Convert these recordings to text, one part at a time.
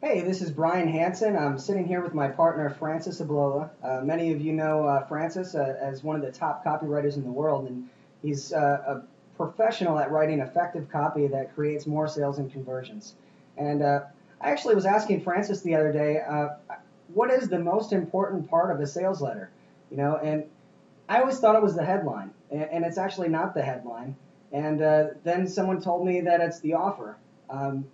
Hey, this is Brian Hanson. I'm sitting here with my partner, Francis Ablola. Many of you know Francis as one of the top copywriters in the world, and he's a professional at writing effective copy that creates more sales and conversions. And I actually was asking Francis the other day, what is the most important part of a sales letter? And I always thought it was the headline, and it's actually not the headline. And then someone told me that it's the offer.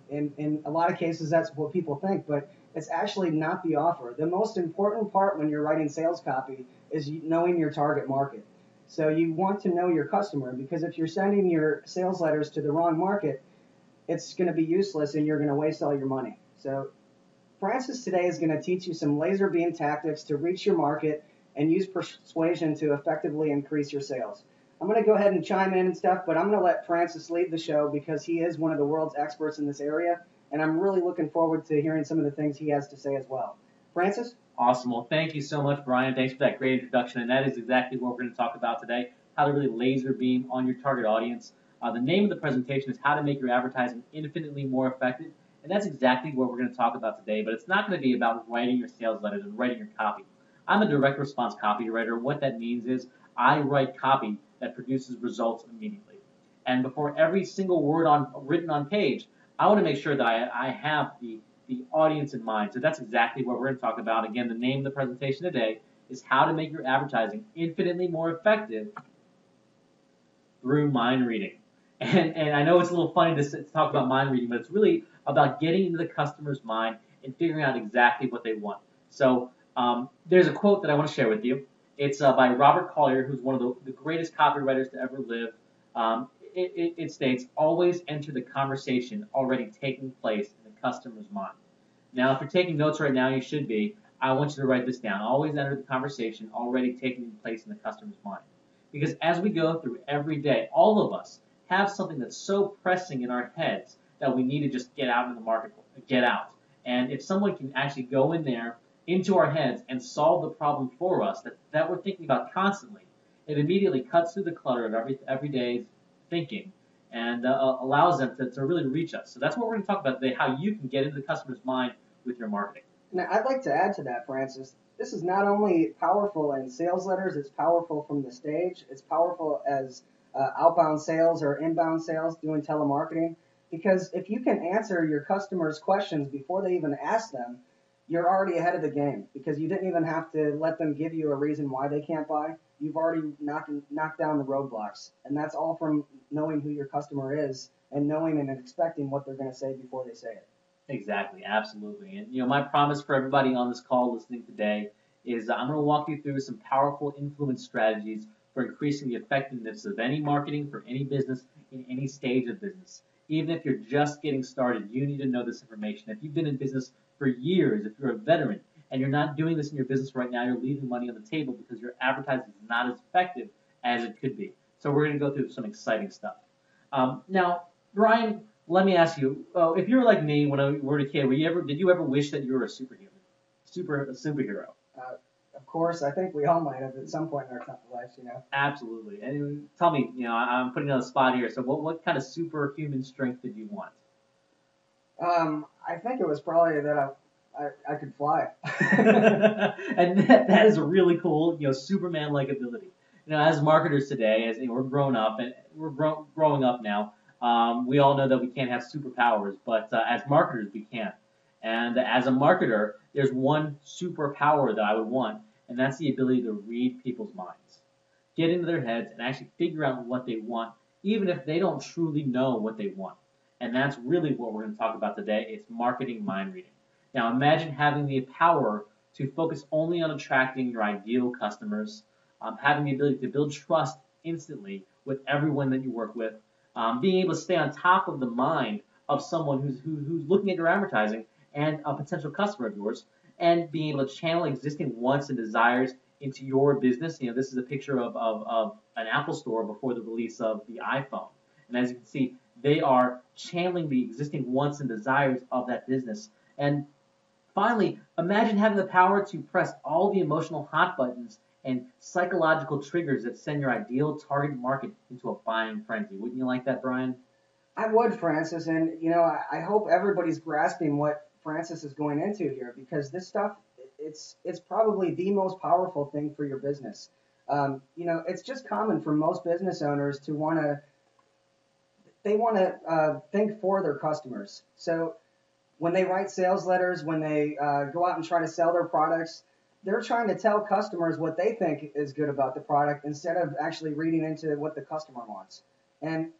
In a lot of cases, that's what people think, but it's actually not the offer. The most important part when you're writing sales copy is knowing your target market. So you want to know your customer, because if you're sending your sales letters to the wrong market, it's going to be useless and you're going to waste all your money. So Francis today is going to teach you some laser beam tactics to reach your market and use persuasion to effectively increase your sales. I'm going to go ahead and chime in and stuff, but I'm going to let Francis lead the show because he is one of the world's experts in this area, and I'm really looking forward to hearing some of the things he has to say as well. Francis? Awesome. Well, thank you so much, Brian. Thanks for that great introduction. And that is exactly what we're going to talk about today, how to really laser beam on your target audience. The name of the presentation is How to Make Your Advertising Infinitely More Effective. And that's exactly what we're going to talk about today. But it's not going to be about writing your sales letters and writing your copy. I'm a direct response copywriter. What that means is I write copy that produces results immediately. And before every single word written on page, I want to make sure that I have the audience in mind. So that's exactly what we're going to talk about. Again, the name of the presentation today is How to Make Your Advertising Infinitely More Effective Through Mind Reading. And I know it's a little funny to talk about mind reading, but it's really about getting into the customer's mind and figuring out exactly what they want. So there's a quote that I want to share with you. It's by Robert Collier, who's one of the greatest copywriters to ever live. It states, always enter the conversation already taking place in the customer's mind. Now, if you're taking notes right now, you should be. I want you to write this down. Always enter the conversation already taking place in the customer's mind. Because as we go through every day, all of us have something that's so pressing in our heads that we need to just get out in the market, get out. And if someone can actually go in there into our heads and solve the problem for us that we're thinking about constantly, it immediately cuts through the clutter of everyday thinking and allows them to really reach us. So that's what we're going to talk about today, how you can get into the customer's mind with your marketing. Now, I'd like to add to that, Francis. This is not only powerful in sales letters, it's powerful from the stage. It's powerful as outbound sales or inbound sales doing telemarketing. Because if you can answer your customers' questions before they even ask them, you're already ahead of the game, because you didn't even have to let them give you a reason why they can't buy. You've already knocked down the roadblocks. And that's all from knowing who your customer is and knowing and expecting what they're going to say before they say it. Exactly, absolutely. And my promise for everybody on this call listening today is I'm going to walk you through some powerful influence strategies for increasing the effectiveness of any marketing for any business in any stage of business. Even if you're just getting started, you need to know this information. If you've been in business for years, if you're a veteran and you're not doing this in your business right now, you're leaving money on the table because your advertising is not as effective as it could be. So we're going to go through some exciting stuff. Now, Brian, let me ask you, if you were like me when I were a kid, did you ever wish that you were a superhero? Of course, I think we all might have at some point in our lives. Absolutely. And tell me, I'm putting you on the spot here. So what kind of superhuman strength did you want? I think it was probably that I could fly. And that is a really cool, Superman-like ability. As marketers today, as we're grown up and we're growing up now, we all know that we can't have superpowers, but as marketers, we can. And as a marketer, there's one superpower that I would want, and that's the ability to read people's minds, get into their heads, and actually figure out what they want, even if they don't truly know what they want. And that's really what we're going to talk about today. It's marketing mind reading. Now, imagine having the power to focus only on attracting your ideal customers, having the ability to build trust instantly with everyone that you work with, being able to stay on top of the mind of someone who's looking at your advertising and a potential customer of yours, and being able to channel existing wants and desires into your business. This is a picture of an Apple store before the release of the iPhone. And as you can see, they are channeling the existing wants and desires of that business. And finally, imagine having the power to press all the emotional hot buttons and psychological triggers that send your ideal target market into a buying frenzy. Wouldn't you like that, Brian? I would, Francis, and I hope everybody's grasping what Francis is going into here, because this stuff, it's probably the most powerful thing for your business. It's just common for most business owners to want to think for their customers. So when they write sales letters, when they go out and try to sell their products, they're trying to tell customers what they think is good about the product instead of actually reading into what the customer wants. And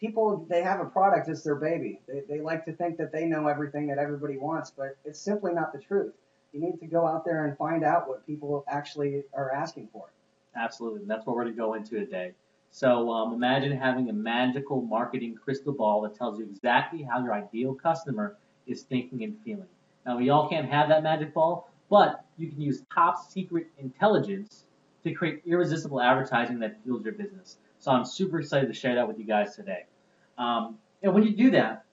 people, they have a product, it's their baby. They like to think that they know everything that everybody wants, but it's simply not the truth. You need to go out there and find out what people actually are asking for. Absolutely. And that's what we're going to go into today. So imagine having a magical marketing crystal ball that tells you exactly how your ideal customer is thinking and feeling. Now, we all can't have that magic ball, but you can use top secret intelligence to create irresistible advertising that fuels your business. So I'm super excited to share that with you guys today. And when you do that,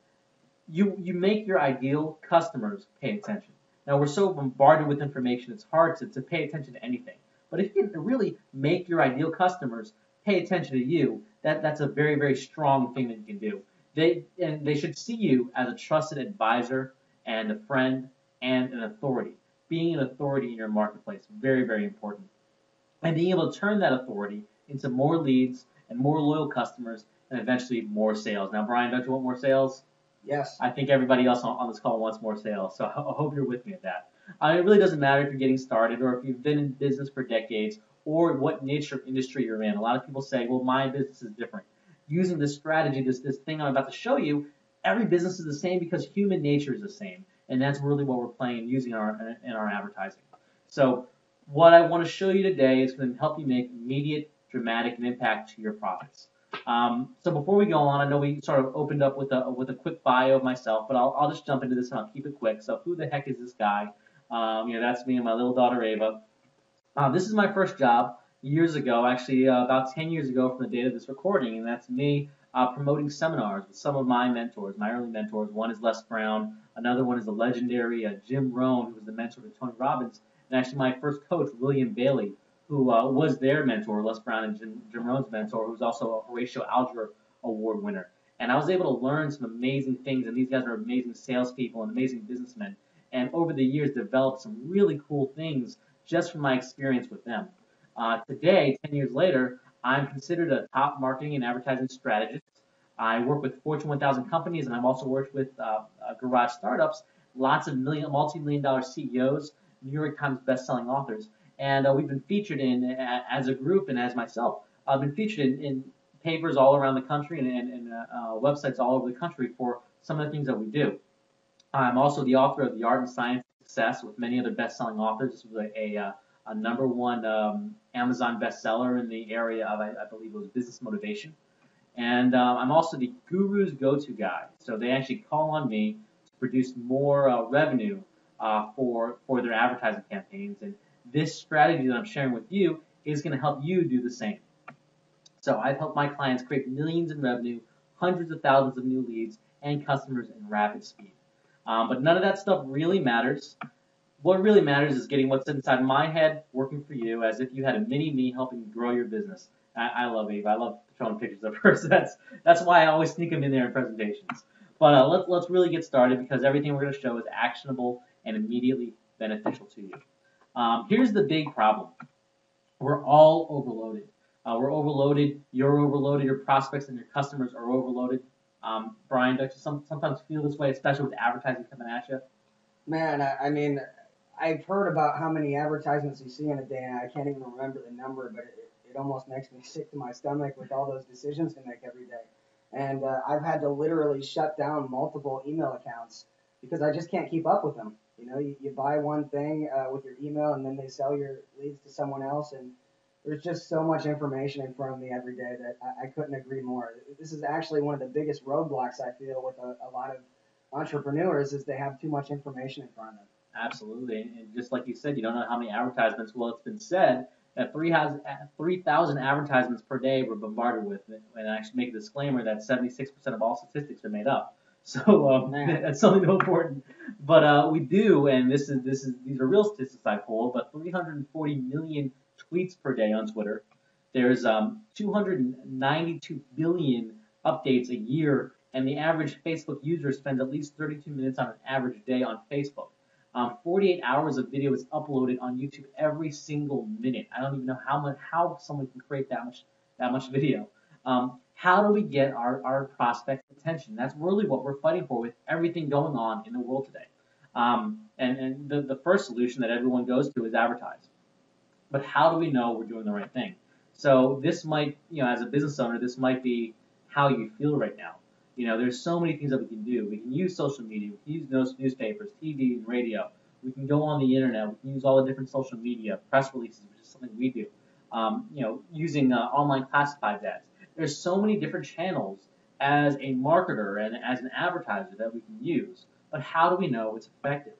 you make your ideal customers pay attention. Now, we're so bombarded with information, it's hard to pay attention to anything. But if you can really make your ideal customers pay attention to you, that's a very, very strong thing that you can do. They should see you as a trusted advisor and a friend and an authority. Being an authority in your marketplace, very, very important. And being able to turn that authority into more leads and more loyal customers and eventually more sales. Now, Brian, don't you want more sales? Yes. I think everybody else on this call wants more sales, so I hope you're with me at that. It really doesn't matter if you're getting started or if you've been in business for decades or what niche or industry you're in. A lot of people say, well, my business is different. Using this strategy, this thing I'm about to show you, every business is the same because human nature is the same. And that's really what we're playing and using in our advertising. So what I want to show you today is going to help you make immediate, dramatic impact to your products. So before we go on, I know we sort of opened up with a quick bio of myself, but I'll just jump into this and I'll keep it quick. So who the heck is this guy? That's me and my little daughter Ava. This is my first job years ago, actually about 10 years ago from the date of this recording, and that's me promoting seminars with some of my mentors, my early mentors. One is Les Brown, another one is the legendary Jim Rohn, who was the mentor to Tony Robbins, and actually my first coach, William Bailey, who was their mentor, Les Brown and Jim Rohn's mentor, who's also a Horatio Alger Award winner. And I was able to learn some amazing things, and these guys are amazing salespeople and amazing businessmen, and over the years developed some really cool things just from my experience with them. Today, 10 years later, I'm considered a top marketing and advertising strategist. I work with Fortune 1000 companies, and I've also worked with garage startups, lots of multi-million dollar CEOs, New York Times best-selling authors. And we've been featured as a group and as myself, I've been featured in papers all around the country and websites all over the country for some of the things that we do. I'm also the author of The Art and Science of Success with many other best-selling authors. This was a number one Amazon bestseller in the area of, I believe it was business motivation. And I'm also the guru's go-to guy. So they actually call on me to produce more revenue for their advertising campaigns. And this strategy that I'm sharing with you is going to help you do the same. So I've helped my clients create millions in revenue, hundreds of thousands of new leads, and customers in rapid speed. But none of that stuff really matters. What really matters is getting what's inside my head working for you as if you had a mini me helping grow your business. I love Eve. I love showing pictures of her. So that's why I always sneak them in there in presentations. But let's really get started because everything we're going to show is actionable and immediately beneficial to you. Here's the big problem. We're all overloaded. We're overloaded. You're overloaded. Your prospects and your customers are overloaded. Brian, don't you sometimes feel this way, especially with advertising coming at you? Man, I mean, I've heard about how many advertisements you see in a day, and I can't even remember the number, but it almost makes me sick to my stomach with all those decisions to make every day. And I've had to literally shut down multiple email accounts because I just can't keep up with them. You buy one thing with your email, and then they sell your leads to someone else, and there's just so much information in front of me every day that I couldn't agree more. This is actually one of the biggest roadblocks I feel with a lot of entrepreneurs is they have too much information in front of them. Absolutely. And just like you said, you don't know how many advertisements. Well, it's been said that 3,000 advertisements per day we're bombarded with. And I should make a disclaimer that 76% of all statistics are made up. So that's something important. But we do, and these are real statistics I pulled, but 340 million tweets per day on Twitter. There's 292 billion updates a year And the average Facebook user spends at least 32 minutes on an average day on Facebook. 48 hours of video is uploaded on YouTube every single minute. I don't even know how someone can create that much video. How do we get our prospects' attention? That's really what we're fighting for with everything going on in the world today. And the first solution that everyone goes to is advertise. But how do we know we're doing the right thing? So this might, as a business owner, this might be how you feel right now. There's so many things that we can do. We can use social media, we can use those newspapers, TV, and radio. We can go on the internet. We can use all the different social media, press releases, which is something we do. Using online classified ads. There's so many different channels as a marketer and as an advertiser that we can use. But how do we know it's effective?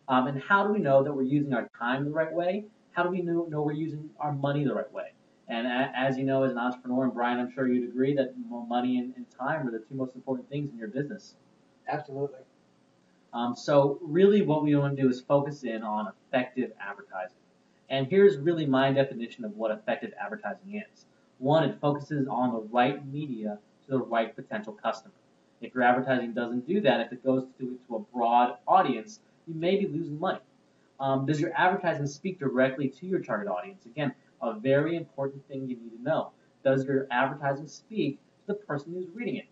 And how do we know that we're using our time the right way? How do we know we're using our money the right way? And as you know, as an entrepreneur, and Brian, I'm sure you'd agree that money and time are the two most important things in your business. Absolutely. So really what we want to do is focus in on effective advertising. And here's really my definition of what effective advertising is. One, it focuses on the right media to the right potential customer. If your advertising doesn't do that, if it goes to a broad audience, you may be losing money. Does your advertising speak directly to your target audience? Again, a very important thing you need to know. Does your advertising speak to the person who's reading it?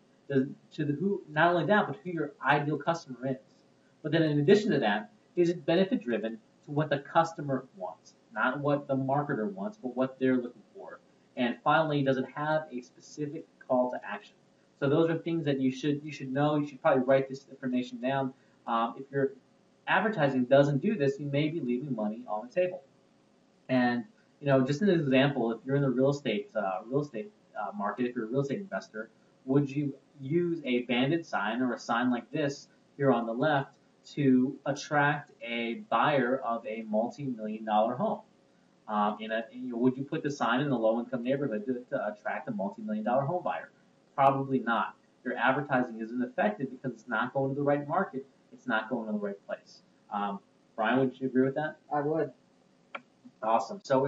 Not only that, but who your ideal customer is. But then in addition to that, is it benefit driven to what the customer wants? Not what the marketer wants, but what they're looking for. And finally, does it have a specific call to action? So those are things that you should know. You should probably write this information down. If your advertising doesn't do this, you may be leaving money on the table. And just an example, if you're in the real estate market, if you're a real estate investor, would you use a banded sign or a sign like this here on the left to attract a buyer of a multi-million-dollar home? Would you put the sign in the low-income neighborhood to attract a multi-million-dollar home buyer? Probably not. Your advertising isn't effective because it's not going to the right market. It's not going to the right place. Brian, would you agree with that? I would. Awesome. So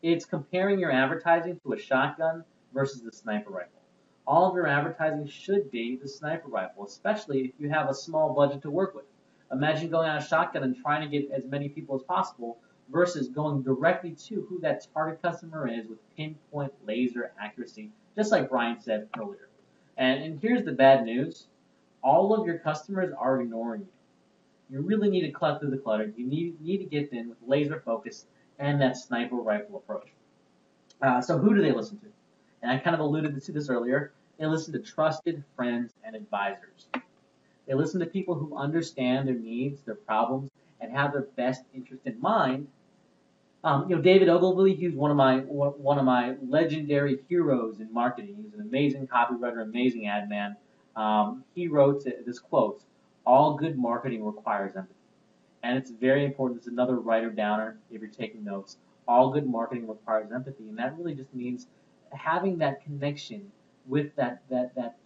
it's comparing your advertising to a shotgun versus the sniper rifle. All of your advertising should be the sniper rifle, especially if you have a small budget to work with. Imagine going on a shotgun and trying to get as many people as possible versus going directly to who that target customer is with pinpoint laser accuracy, just like Brian said earlier. And here's the bad news. All of your customers are ignoring you. You really need to cut through the clutter. You need to get in with laser focus and that sniper rifle approach. So who do they listen to? And I kind of alluded to this earlier. They listen to trusted friends and advisors. They listen to people who understand their needs, their problems, and have their best interest in mind. David Ogilvy, he's one of my legendary heroes in marketing. He's an amazing copywriter, amazing ad man. He wrote this quote: "All good marketing requires empathy." And it's very important. It's another writer downer if you're taking notes. All good marketing requires empathy, and that really just means having that connection with that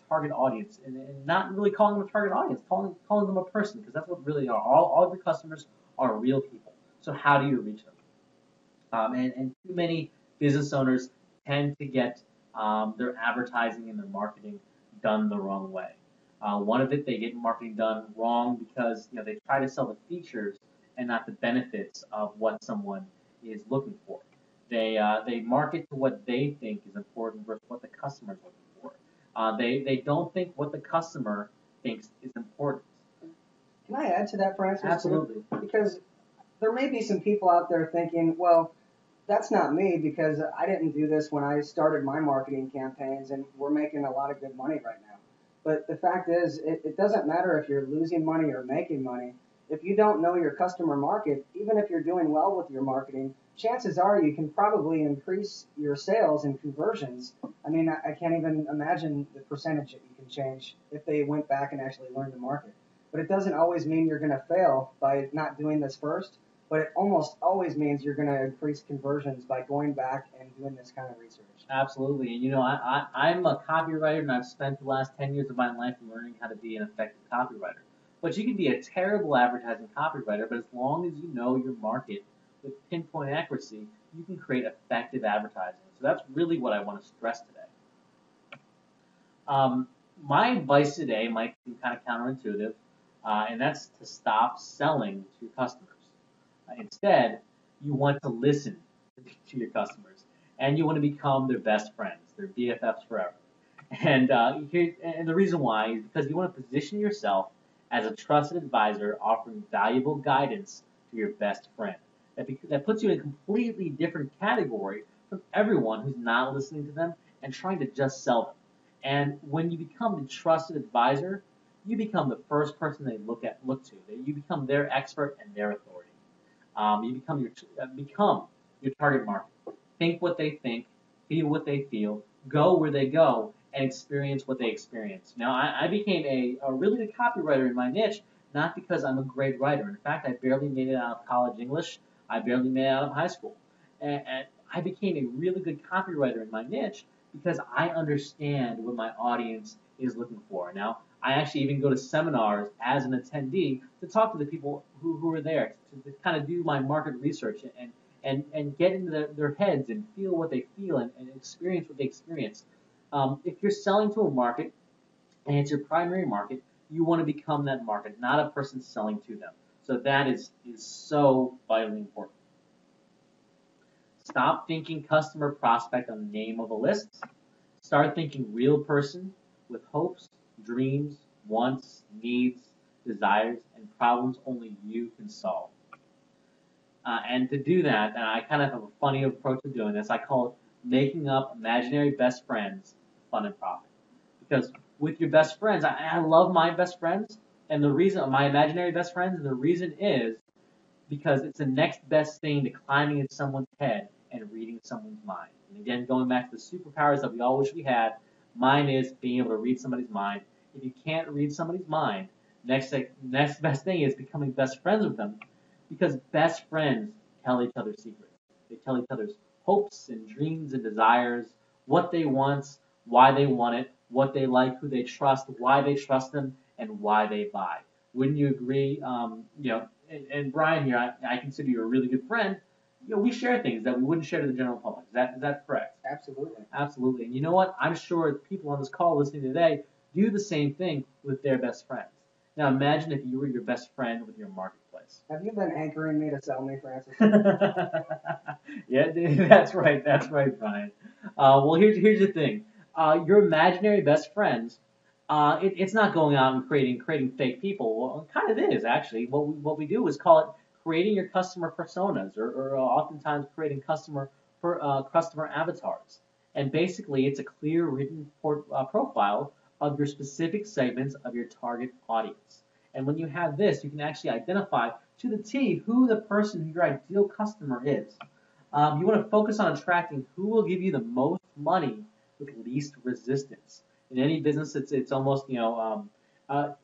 target audience, and not really calling them a target audience, calling them a person, because that's what really are. All of your customers are real people. So how do you reach them? And too many business owners tend to get their advertising and their marketing done the wrong way. One of it, they get marketing done wrong because they try to sell the features and not the benefits of what someone is looking for. They market to what they think is important versus what the customer is looking for. They don't think what the customer thinks is important. Can I add to that, Francis? Absolutely. Because there may be some people out there thinking, well, that's not me because I didn't do this when I started my marketing campaigns, and we're making a lot of good money right now. But the fact is, it doesn't matter if you're losing money or making money. If you don't know your customer market, even if you're doing well with your marketing, chances are you can probably increase your sales and conversions. I mean, I can't even imagine the percentage that you can change if they went back and actually learned to market. But it doesn't always mean you're going to fail by not doing this first. But it almost always means you're going to increase conversions by going back and doing this kind of research. Absolutely. And I'm a copywriter, and I've spent the last 10 years of my life learning how to be an effective copywriter. But you can be a terrible advertising copywriter, but as long as you know your market with pinpoint accuracy, you can create effective advertising. So that's really what I want to stress today. my advice today might be kind of counterintuitive, and that's to stop selling to your customers. Instead, you want to listen to your customers, and you want to become their best friends, their BFFs forever. And the reason why is because you want to position yourself as a trusted advisor offering valuable guidance to your best friend. That puts you in a completely different category from everyone who's not listening to them and trying to just sell them. And when you become the trusted advisor, you become the first person they look to. You become their expert and their authority. You become your target market. Think what they think, feel what they feel, go where they go, and experience what they experience. Now, I became a really good copywriter in my niche, not because I'm a great writer. In fact, I barely made it out of college English. I barely made it out of high school. And I became a really good copywriter in my niche because I understand what my audience is looking for. Now, I actually even go to seminars as an attendee to talk to the people who are there, to kind of do my market research and get into their heads and feel what they feel and experience what they experience. If you're selling to a market and it's your primary market, you want to become that market, not a person selling to them. So that is so vitally important. Stop thinking customer prospect on the name of a list. Start thinking real person with hopes, dreams, wants, needs, desires, and problems only you can solve. And to do that, and I kind of have a funny approach to doing this, I call it making up imaginary best friends, fun and profit. Because with your best friends, I love my best friends, and the reason, my imaginary best friends, and the reason is because it's the next best thing to climbing in someone's head and reading someone's mind. And again, going back to the superpowers that we all wish we had, mine is being able to read somebody's mind. If you can't read somebody's mind, next best thing is becoming best friends with them, because best friends tell each other secrets. They tell each other's hopes and dreams and desires, what they want, why they want it, what they like, who they trust, why they trust them, and why they buy. Wouldn't you agree? And Brian here, I consider you a really good friend. We share things that we wouldn't share to the general public. Is that correct? Absolutely. Absolutely. And you know what? I'm sure people on this call listening today do the same thing with their best friends. Now imagine if you were your best friend with your marketplace. Have you been anchoring me to sell me, Francis? Yeah, that's right. That's right, Brian. Well, here's the thing. Your imaginary best friends, it's not going out and creating fake people. Well, it kind of is actually. What we do is call it creating your customer personas, or oftentimes creating customer avatars. And basically, it's a clear written profile of your specific segments of your target audience. And when you have this, you can actually identify to the T who the person, who your ideal customer is. You want to focus on attracting who will give you the most money with least resistance. In any business, it's almost how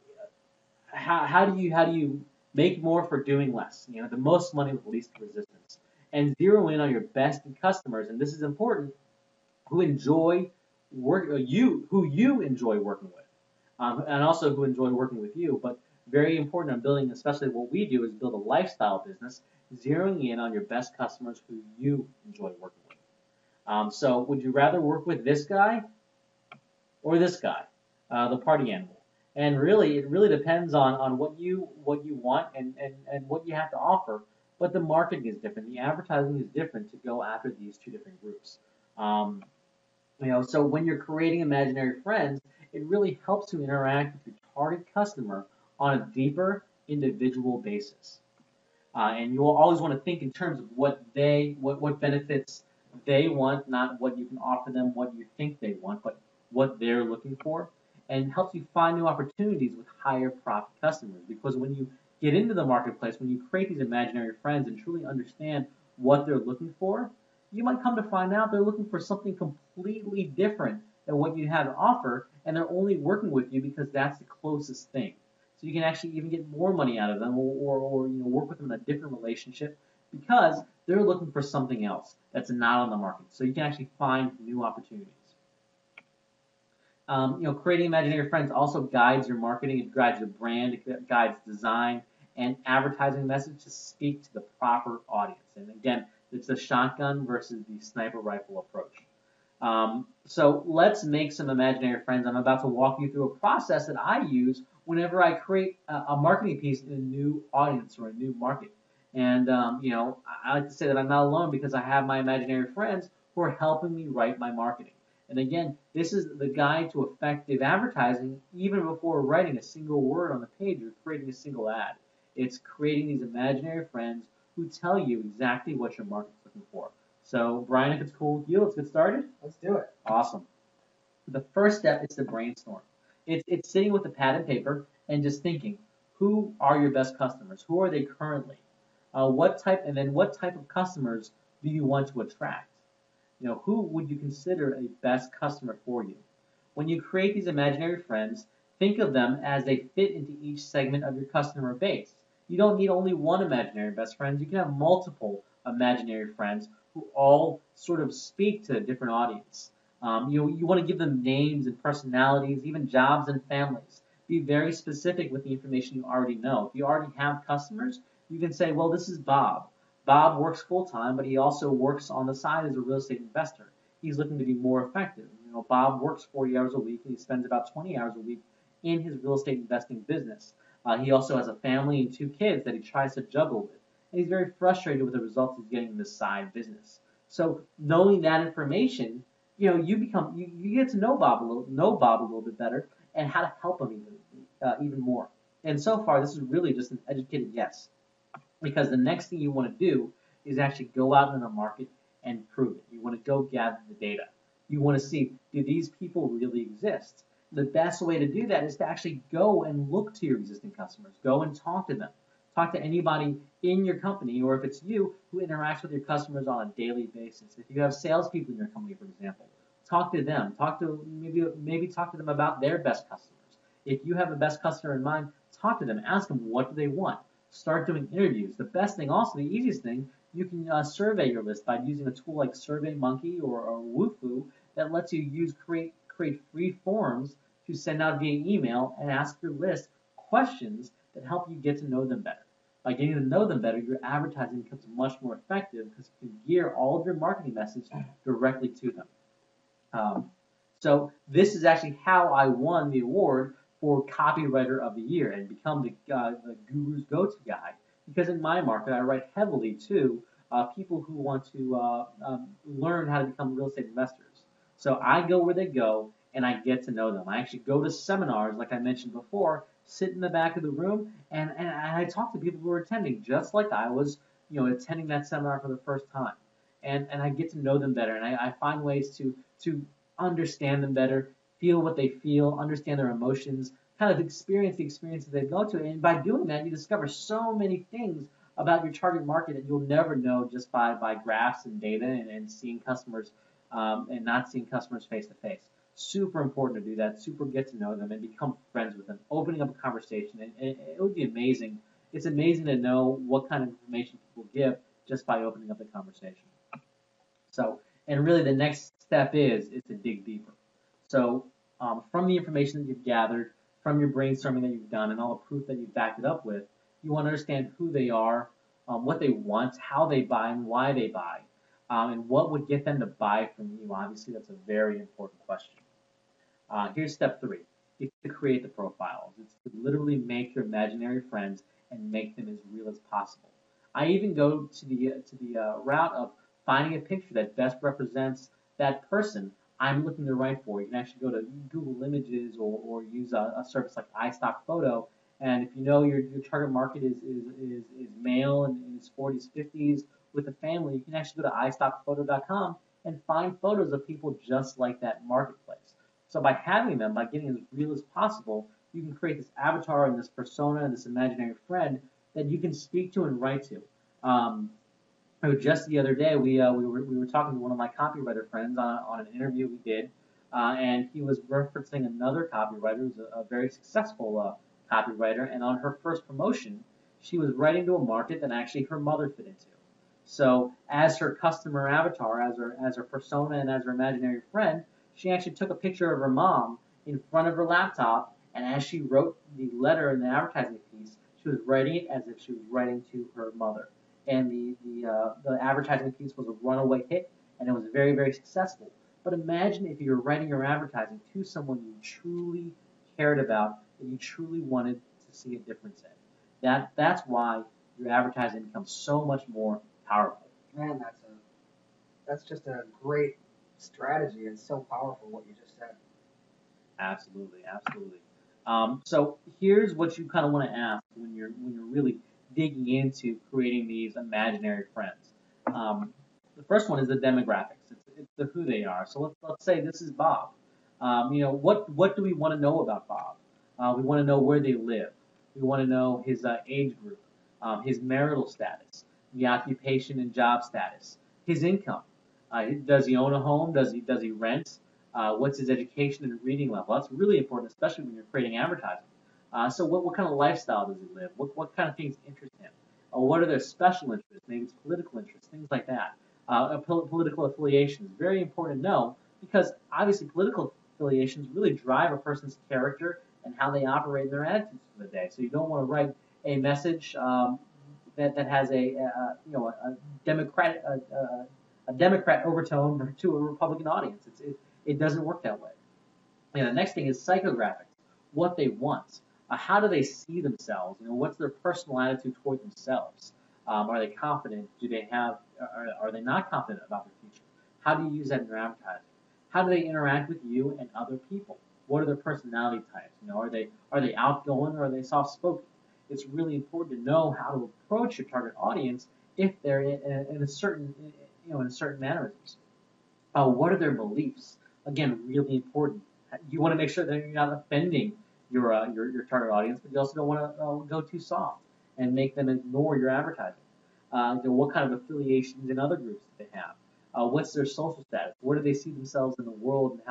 do you make more for doing less? The most money with least resistance, and zero in on your best customers. And this is important, who enjoy who you enjoy working with, and also who enjoy working with you. But very important on building, especially what we do, is build a lifestyle business, zeroing in on your best customers who you enjoy working with. So would you rather work with this guy or this guy, the party animal? And really, it really depends on what you want and what you have to offer. But the marketing is different. The advertising is different to go after these two different groups. So when you're creating imaginary friends, it really helps to interact with your target customer on a deeper individual basis. And you will always want to think in terms of what benefits they want, not what you can offer them, what you think they want, but what they're looking for, and helps you find new opportunities with higher profit customers. Because when you get into the marketplace, when you create these imaginary friends and truly understand what they're looking for, you might come to find out they're looking for something completely different than what you have to offer, and they're only working with you because that's the closest thing. So you can actually even get more money out of them, or work with them in a different relationship because they're looking for something else that's not on the market. So you can actually find new opportunities. Creating imaginary friends also guides your marketing, it guides your brand, it guides design and advertising message to speak to the proper audience. And again, it's the shotgun versus the sniper rifle approach. So let's make some imaginary friends. I'm about to walk you through a process that I use whenever I create a marketing piece in a new audience or a new market. And I like to say that I'm not alone because I have my imaginary friends who are helping me write my marketing. And again, this is the guide to effective advertising even before writing a single word on the page or creating a single ad. It's creating these imaginary friends who tell you exactly what your market's looking for. So, Brian, if it's cool with you, let's get started. Let's do it. Awesome. The first step is to brainstorm. It's sitting with a pad and paper and just thinking, who are your best customers? Who are they currently? What type of customers do you want to attract? Who would you consider a best customer for you? When you create these imaginary friends, think of them as they fit into each segment of your customer base. You don't need only one imaginary best friend. You can have multiple imaginary friends who all sort of speak to a different audience. You want to give them names and personalities, even jobs and families. Be very specific with the information you already know. If you already have customers, you can say, well, this is Bob. Bob works full time, but he also works on the side as a real estate investor. He's looking to be more effective. Bob works 40 hours a week and he spends about 20 hours a week in his real estate investing business. He also has a family and 2 kids that he tries to juggle with. And he's very frustrated with the results he's getting in this side business. So knowing that information, you get to know Bob a little bit better and how to help him even more. And so far, this is really just an educated guess. Because the next thing you want to do is actually go out in the market and prove it. You want to go gather the data. You want to see, do these people really exist? The best way to do that is to actually go and look to your existing customers. Go and talk to them. Talk to anybody in your company, or if it's you, who interacts with your customers on a daily basis. If you have salespeople in your company, for example, talk to them. Maybe talk to them about their best customers. If you have a best customer in mind, talk to them. Ask them, what do they want? Start doing interviews. The best thing, also the easiest thing, you can survey your list by using a tool like SurveyMonkey or Wufoo that lets you create free forms to send out via email and ask your list questions that help you get to know them better. By getting to know them better, your advertising becomes much more effective because you can gear all of your marketing message directly to them. So this is actually how I won the award for Copywriter of the Year and become the guru's go-to guy. Because in my market, I write heavily to people who want to learn how to become real estate investors. So I go where they go and I get to know them. I actually go to seminars, like I mentioned before, sit in the back of the room, and I talk to people who are attending, just like I was, attending that seminar for the first time. And I get to know them better, and I find ways to understand them better, feel what they feel, understand their emotions, kind of experience the experiences they go to. And by doing that, you discover so many things about your target market that you'll never know just by graphs and data and seeing customers and not seeing customers face to face. Super important to do that. Super get to know them and become friends with them. Opening up a conversation. And it would be amazing. It's amazing to know what kind of information people give just by opening up the conversation. So, and really the next step is to dig deeper. So from the information that you've gathered, from your brainstorming that you've done, and all the proof that you've backed it up with, you want to understand who they are, what they want, how they buy, and why they buy, and what would get them to buy from you. Obviously, that's a very important question. Here's step 3. It's to create the profiles. It's to literally make your imaginary friends and make them as real as possible. I even go to the route of finding a picture that best represents that person I'm looking to write for. You can actually go to Google Images or use a service like iStock Photo. And if you know your target market is male and in his 40s, 50s with a family, you can actually go to iStockPhoto.com and find photos of people just like that marketplace. So by having them, by getting as real as possible, you can create this avatar and this persona and this imaginary friend that you can speak to and write to. Just the other day, we were talking to one of my copywriter friends on an interview we did, and he was referencing another copywriter who's a very successful copywriter, and on her first promotion, she was writing to a market that actually her mother fit into. So as her customer avatar, as her persona, and as her imaginary friend, she actually took a picture of her mom in front of her laptop, and as she wrote the letter in the advertising piece, she was writing it as if she was writing to her mother. And the advertising piece was a runaway hit, and it was very, very successful But imagine if you're writing your advertising to someone you truly cared about, that you truly wanted to see a difference in. That's why your advertising becomes so much more powerful. Man, that's just a great strategy. It's so powerful what you just said. Absolutely, absolutely. So here's what you kind of want to ask when you're really digging into creating these imaginary friends. The first one is the demographics. It's the who they are. So let's say this is Bob. What do we want to know about Bob? We want to know where they live. We want to know his age group, his marital status, the occupation and job status, his income. Does he own a home? Does he rent? What's his education and reading level? That's really important, especially when you're creating advertising. So what kind of lifestyle does he live? What kind of things interest him? What are their special interests? Maybe it's political interests, things like that. Political affiliations, very important to know because obviously political affiliations really drive a person's character and how they operate in their attitudes for the day. So you don't want to write a message that has a Democrat overtone to a Republican audience. It doesn't work that way. And the next thing is psychographics, what they want. How do they see themselves? What's their personal attitude toward themselves? Are they confident? Are they not confident about their future? How do you use that in your advertising? How do they interact with you and other people? What are their personality types? Are they outgoing or are they soft spoken? It's really important to know how to approach your target audience if they're in a certain mannerisms. What are their beliefs? Again, really important. You want to make sure that you're not offending your target audience, but you also don't want to go too soft and make them ignore your advertising. What kind of affiliations in other groups do they have? What's their social status? Where do they see themselves in the world, and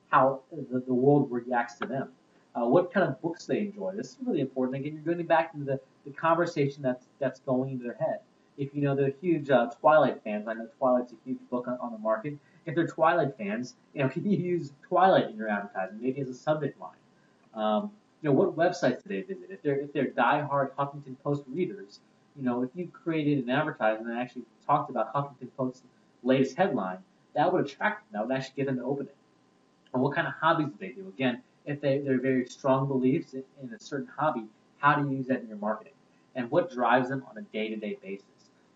how the world reacts to them? What kind of books they enjoy? This is really important. Again, you're going back to the conversation that's going into their head. If they're huge Twilight fans, I know Twilight's a huge book on the market. If they're Twilight fans, can you use Twilight in your advertising, maybe as a subject line? What websites do they visit? If they're diehard Huffington Post readers, if you created an advertisement and actually talked about Huffington Post's latest headline, that would attract them. That would actually get them to open it. And what kind of hobbies do they do? Again, if they're very strong beliefs in a certain hobby, how do you use that in your marketing? And what drives them on a day-to-day basis?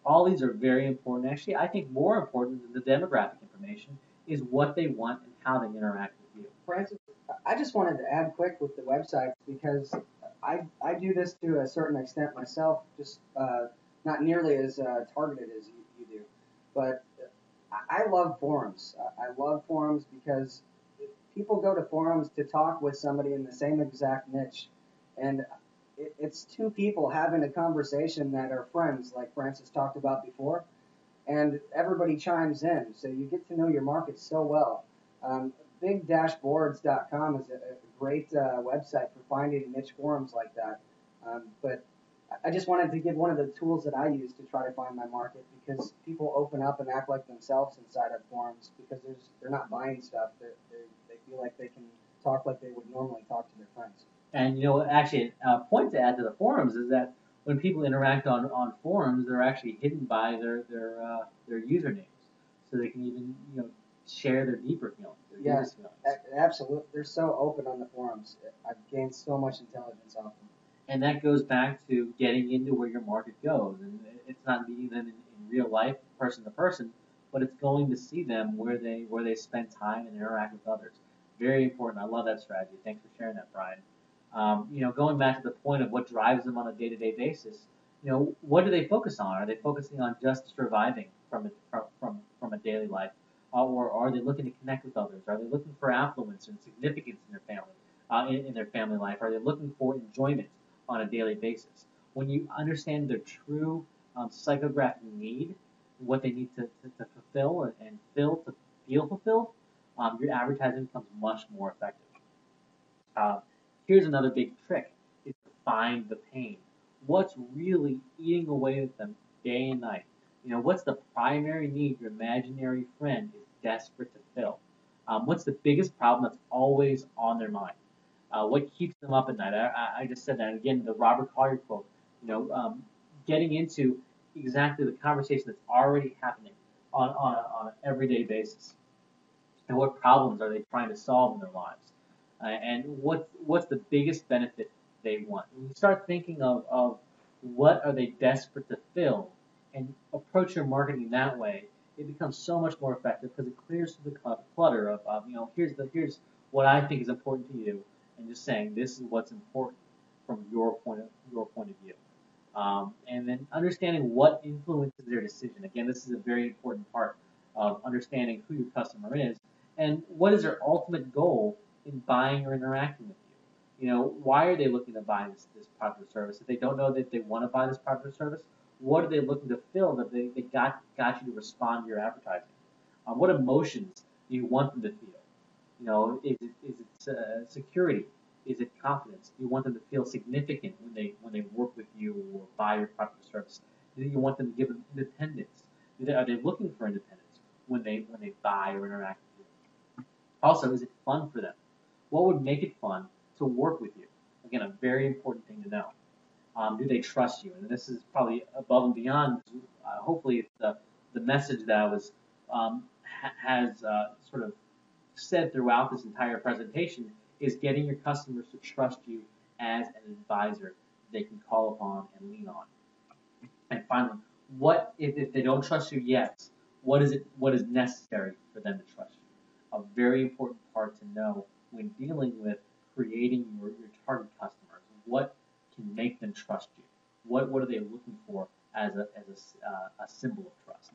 All these are very important. Actually, I think more important than the demographic information is what they want and how they interact with you. Francis, I just wanted to add quick with the websites because I do this to a certain extent myself, just not nearly as targeted as you do. But I love forums. I love forums because people go to forums to talk with somebody in the same exact niche. And it's two people having a conversation that are friends, like Francis talked about before, and everybody chimes in. So you get to know your market so well. Big-boards.com is a great website for finding niche forums like that. But I just wanted to give one of the tools that I use to try to find my market because people open up and act like themselves inside of forums because they're not buying stuff. They feel like they can talk like they would normally talk to their friends. And actually, a point to add to the forums is that when people interact on forums, they're actually hidden by their usernames, so they can even share their deeper feelings. Yes, absolutely. They're so open on the forums. I've gained so much intelligence off them. And that goes back to getting into where your market goes, and it's not meeting them in real life, person to person, but it's going to see them where they spend time and interact with others. Very important. I love that strategy. Thanks for sharing that, Brian. Going back to the point of what drives them on a day-to-day basis, what do they focus on? Are they focusing on just surviving from a daily life, or are they looking to connect with others? Are they looking for affluence and significance in their family, in their family life? Are they looking for enjoyment on a daily basis? When you understand their true psychographic need, what they need to fulfill and to feel fulfilled, your advertising becomes much more effective. Uh, Here's another big trick: is to find the pain. What's really eating away at them day and night? What's the primary need your imaginary friend is desperate to fill? What's the biggest problem that's always on their mind? What keeps them up at night? I just said that again. The Robert Collier quote. Getting into exactly the conversation that's already happening on an everyday basis. and what problems are they trying to solve in their lives, and what's the biggest benefit they want. When you start thinking of what are they desperate to fill, and approach your marketing that way, it becomes so much more effective because it clears the clutter of here's what I think is important to you, and just saying this is what's important from your point of view. And then understanding what influences their decision. Again, this is a very important part of understanding who your customer is and what is their ultimate goal in buying or interacting with you. Why are they looking to buy this product or service? If they don't know that they want to buy this product or service, what are they looking to fill that they got you to respond to your advertising? What emotions do you want them to feel? Is it security? Is it confidence? Do you want them to feel significant when they work with you or buy your product or service? Do you want them to give them independence? Are they looking for independence when they buy or interact with you? Also, is it fun for them? What would make it fun to work with you? Again, a very important thing to know. Do they trust you? And this is probably above and beyond. Hopefully, it's the message that I was has sort of said throughout this entire presentation is getting your customers to trust you as an advisor they can call upon and lean on. And finally, what if they don't trust you yet? What is necessary for them to trust you? A very important part to know when dealing with creating your target customers. What can make them trust you? What are they looking for as a symbol of trust?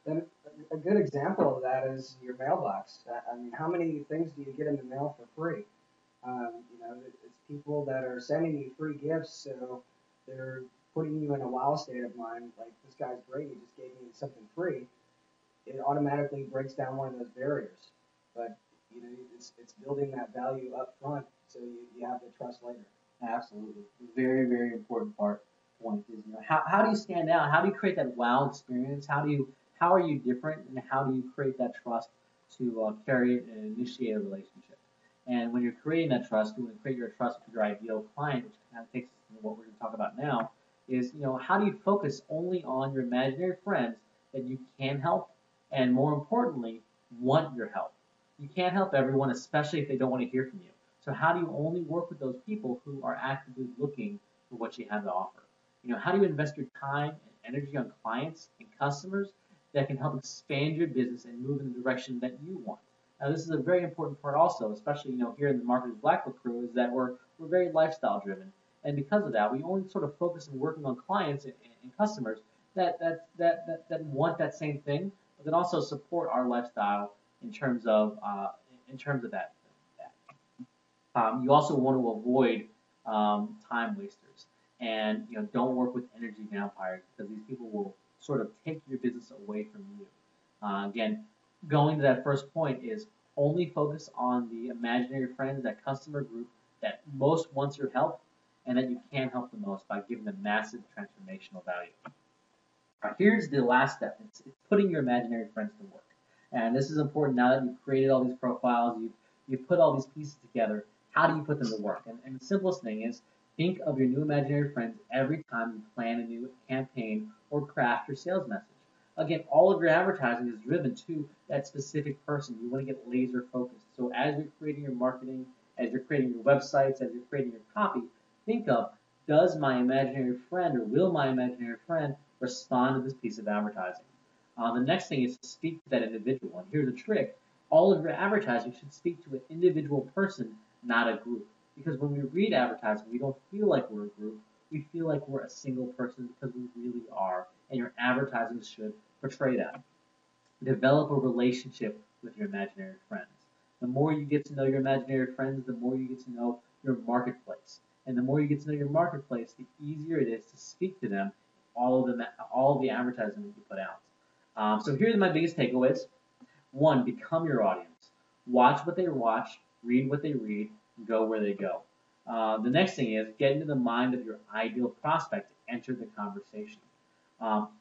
And a good example of that is your mailbox. I mean, how many things do you get in the mail for free? It's people that are sending you free gifts, so they're putting you in a wow state of mind. Like, this guy's great, he just gave me something free. It automatically breaks down one of those barriers. But it's building that value up front, so you have the trust later. Absolutely, very very important point is how do you stand out? How do you create that wow experience? How are you different, and how do you create that trust to carry and initiate a relationship? And when you're creating that trust, you want to create your trust with your ideal client, which kind of takes us to what we're going to talk about now, is how do you focus only on your imaginary friends that you can help, and more importantly, want your help. You can't help everyone, especially if they don't want to hear from you. So how do you only work with those people who are actively looking for what you have to offer? How do you invest your time and energy on clients and customers that can help expand your business and move in the direction that you want? Now, this is a very important part also, especially here in the Marketers Black Book crew, is that we're very lifestyle driven, and because of that, we only sort of focus on working on clients and customers that want that same thing, but then also support our lifestyle in terms of that. You also want to avoid time wasters, and don't work with energy vampires because these people will sort of take your business away from you. Again, going to that first point is only focus on the imaginary friends, that customer group that most wants your help and that you can help the most by giving them massive transformational value. Here's the last step. It's putting your imaginary friends to work. And this is important now that you've created all these profiles, you've put all these pieces together. How do you put them to work? And the simplest thing is think of your new imaginary friends every time you plan a new campaign or craft your sales message. Again, all of your advertising is driven to that specific person. You want to get laser focused. So as you're creating your marketing, as you're creating your websites, as you're creating your copy, think of, does my imaginary friend or will my imaginary friend respond to this piece of advertising? The next thing is to speak to that individual. And here's the trick. All of your advertising should speak to an individual person, not a group. Because when we read advertising, we don't feel like we're a group. We feel like we're a single person because we really are. And your advertising should portray that. Develop a relationship with your imaginary friends. The more you get to know your imaginary friends, the more you get to know your marketplace. And the more you get to know your marketplace, the easier it is to speak to them, all of the advertising that you put out. So here's my biggest takeaways. One, become your audience. Watch what they watch, read what they read, and go where they go. The next thing is get into the mind of your ideal prospect to enter the conversation.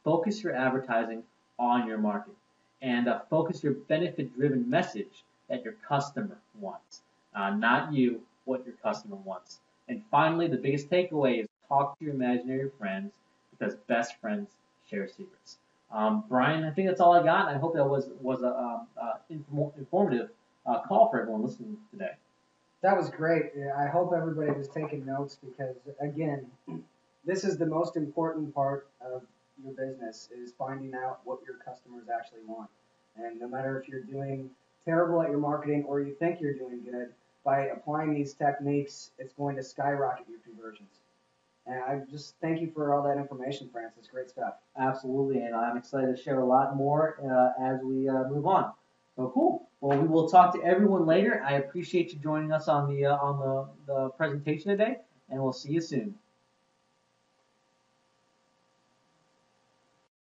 Focus your advertising on your market, and focus your benefit-driven message that your customer wants, not you, what your customer wants. And finally, the biggest takeaway is talk to your imaginary friends because best friends share secrets. Brian, I think that's all I got. I hope that was a informative call for everyone listening today. That was great. Yeah, I hope everybody was taking notes because, again, this is the most important part of your business is finding out what your customers actually want. And no matter if you're doing terrible at your marketing or you think you're doing good, by applying these techniques, it's going to skyrocket your conversions. And I just thank you for all that information, Francis. Great stuff. Absolutely, and I'm excited to share a lot more as we move on. So cool. Well, we will talk to everyone later. I appreciate you joining us on the presentation today, and we'll see you soon.